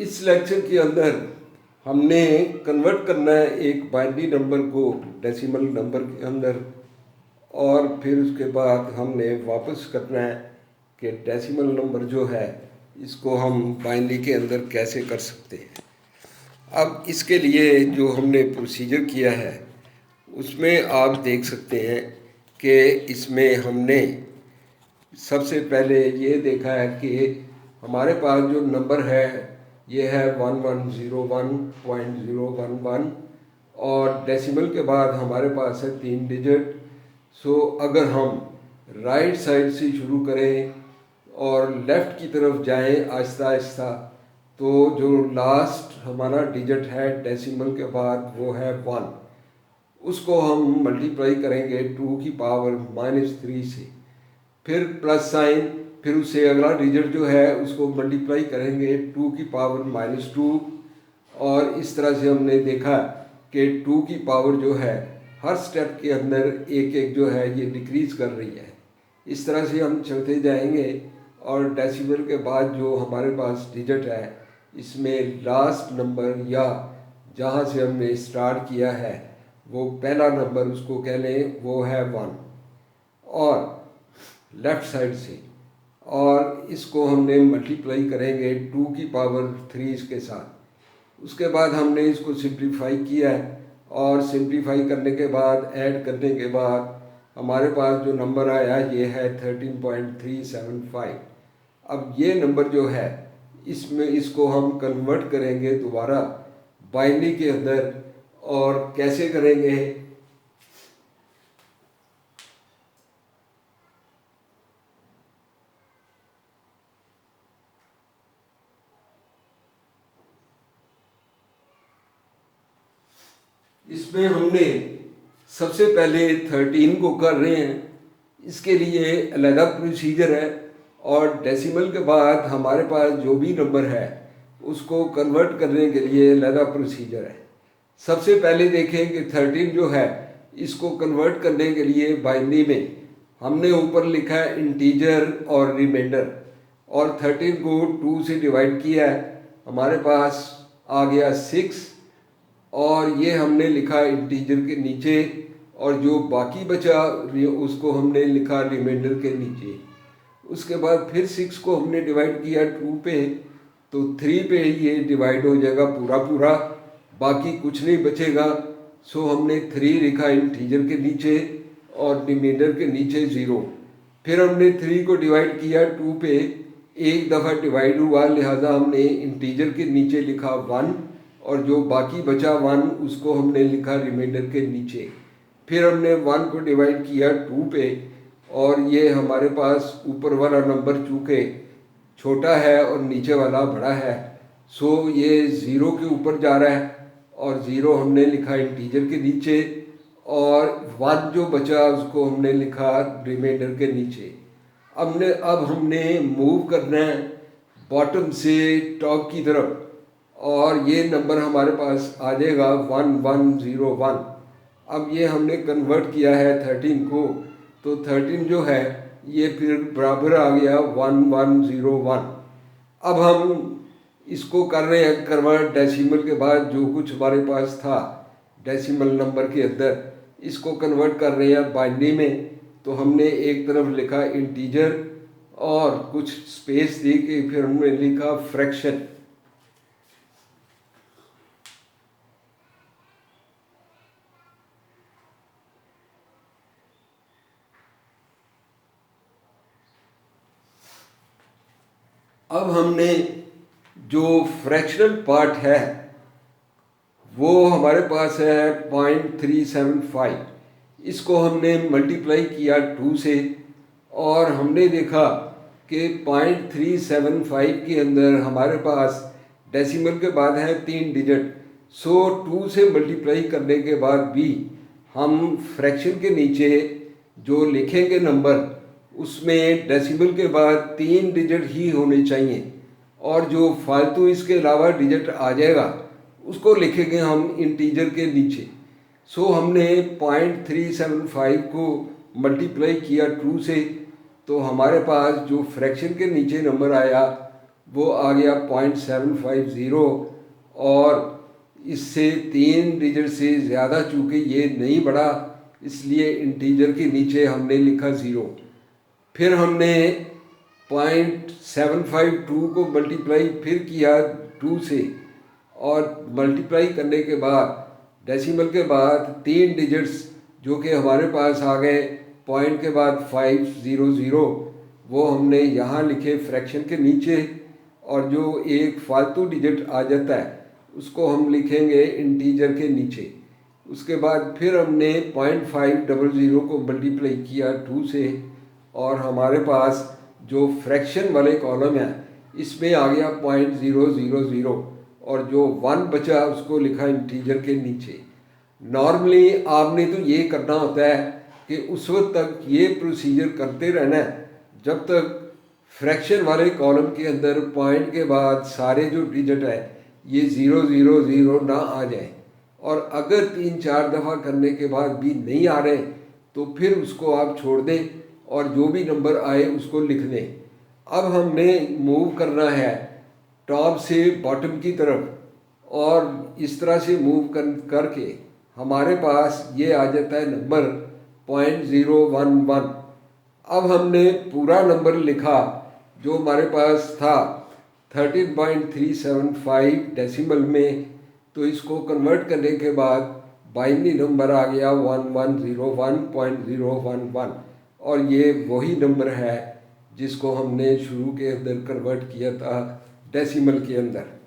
इस लेक्चर के अंदर हमने कन्वर्ट करना है एक बाइनरी नंबर को डेसिमल नंबर के अंदर, और फिर उसके बाद हमने वापस करना है कि डेसिमल नंबर जो है इसको हम बाइनरी के अंदर कैसे कर सकते हैं। अब इसके लिए जो हमने प्रोसीजर किया है उसमें आप देख सकते हैं कि इसमें हमने सबसे पहले ये देखा है कि हमारे पास जो नंबर है ये है 1101.011 और डेसिमल के बाद हमारे पास है 3 डिजिट। सो अगर हम राइट साइड से शुरू करें और लेफ़्ट की तरफ जाएं आहिस्ता आहिस्ता, तो जो लास्ट हमारा डिजिट है डेसिमल के बाद वो है 1। उसको हम मल्टीप्लाई करेंगे 2 की पावर -3 से, फिर प्लस साइन, फिर उससे अगला डिजिट जो है उसको मल्टीप्लाई करेंगे 2 की पावर -2, और इस तरह से हमने देखा कि 2 की पावर जो है हर स्टेप के अंदर एक एक जो है ये डिक्रीज़ कर रही है। इस तरह से हम चलते जाएंगे और डेसिमल के बाद जो हमारे पास डिजिट है इसमें लास्ट नंबर या जहाँ से हमने स्टार्ट किया है वो पहला नंबर उसको कह लें वो है 1 और लेफ़्ट साइड से, और इसको हमने मल्टीप्लाई करेंगे 2 की पावर 3 के साथ। उसके बाद हमने इसको सिंप्लीफाई किया है और सिंप्लीफाई करने के बाद ऐड करने के बाद हमारे पास जो नंबर आया ये है 13.375। अब ये नंबर जो है इसमें इसको हम कन्वर्ट करेंगे दोबारा बाइनरी के अंदर, और कैसे करेंगे इसमें हमने सबसे पहले 13 को कर रहे हैं, इसके लिए अलग प्रोसीजर है, और डेसिमल के बाद हमारे पास जो भी नंबर है उसको कन्वर्ट करने के लिए अलग प्रोसीजर है। सबसे पहले देखें कि 13 जो है इसको कन्वर्ट करने के लिए बाइनरी में हमने ऊपर लिखा है इंटीजर और रिमाइंडर, और 13 को 2 से डिवाइड किया है, हमारे पास आ गया 6, और ये हमने लिखा इंटीजर के नीचे, और जो बाकी बचा उसको हमने लिखा रिमाइंडर के नीचे। उसके बाद फिर 6 को हमने डिवाइड किया 2 पे, तो 3 पे ये डिवाइड हो जाएगा पूरा पूरा, बाकी कुछ नहीं बचेगा। सो हमने 3 लिखा इंटीजर के नीचे और रिमाइंडर के नीचे 0। फिर हमने 3 को डिवाइड किया 2 पे, एक दफ़ा डिवाइड हुआ, लिहाजा हमने इंटीजर के नीचे लिखा 1, और जो बाकी बचा 1 उसको हमने लिखा रिमाइंडर के नीचे। फिर हमने 1 को डिवाइड किया 2 पे, और ये हमारे पास ऊपर वाला नंबर चूँकि छोटा है और नीचे वाला बड़ा है, सो ये 0 के ऊपर जा रहा है, और 0 हमने लिखा इंटीजर के नीचे, और 1 जो बचा उसको हमने लिखा रिमाइंडर के नीचे। अब हमने मूव करना है बॉटम से टॉप की तरफ, और ये नंबर हमारे पास आ जाएगा 1101। अब ये हमने कन्वर्ट किया है 13 को, तो 13 जो है ये फिर बराबर आ गया 1101। अब हम इसको कर रहे हैं कन्वर्ट डेसिमल के बाद जो कुछ हमारे पास था डेसिमल नंबर के अंदर, इसको कन्वर्ट कर रहे हैं बाइनरी में। तो हमने एक तरफ लिखा इंटीजर और कुछ स्पेस दी के फिर हमने लिखा फ्रैक्शन। अब हमने जो फ्रैक्शनल पार्ट है वो हमारे पास है 0.375, इसको हमने मल्टीप्लाई किया 2 से, और हमने देखा कि 0.375 के अंदर हमारे पास डेसिमल के बाद है 3 डिजिट। सो 2 से मल्टीप्लाई करने के बाद भी हम फ्रैक्शन के नीचे जो लिखेंगे नंबर उसमें डेसिमल के बाद 3 डिजिट ही होने चाहिए, और जो फालतू इसके अलावा डिजिट आ जाएगा उसको लिखेंगे हम इंटीजर के नीचे। सो हमने 0.375 को मल्टीप्लाई किया 2 से, तो हमारे पास जो फ्रैक्शन के नीचे नंबर आया वो आ गया 0.750 और इससे 3 डिजिट से ज़्यादा चूँकि ये नहीं बढ़ा इसलिए इंटीजर के नीचे हमने लिखा 0। फिर हमने 0.752 को मल्टीप्लाई फिर किया 2 से और मल्टीप्लाई करने के बाद डेसिमल के बाद 3 डिजिट्स जो कि हमारे पास आ गए पॉइंट के बाद 500 वो हमने यहाँ लिखे फ्रैक्शन के नीचे और जो एक फालतू डिजिट आ जाता है उसको हम लिखेंगे इंटीजर के नीचे। उसके बाद फिर हमने 0.500 को मल्टीप्लाई किया 2 से और हमारे पास जो फ्रैक्शन वाले कॉलम है इसमें आ गया 0.000 और जो 1 बचा उसको लिखा इंटीजर के नीचे। नॉर्मली आपने तो ये करना होता है कि उस वक्त तक ये प्रोसीजर करते रहना है जब तक फ्रैक्शन वाले कॉलम के अंदर पॉइंट के बाद सारे जो डिजिट है ये 000 ना आ जाए, और अगर 3-4 दफ़ा करने के बाद भी नहीं आ रहे तो फिर उसको आप छोड़ दें और जो भी नंबर आए उसको लिख दें। अब हमने मूव करना है टॉप से बॉटम की तरफ और इस तरह से मूव करके हमारे पास ये आ जाता है नंबर 0.011। अब हमने पूरा नंबर लिखा जो हमारे पास था 13.375 डेसिमल में, तो इसको कन्वर्ट करने के बाद बाइनरी नंबर आ गया 1101.011 और ये वही नंबर है जिसको हमने शुरू के अंदर कन्वर्ट किया था डेसिमल के अंदर।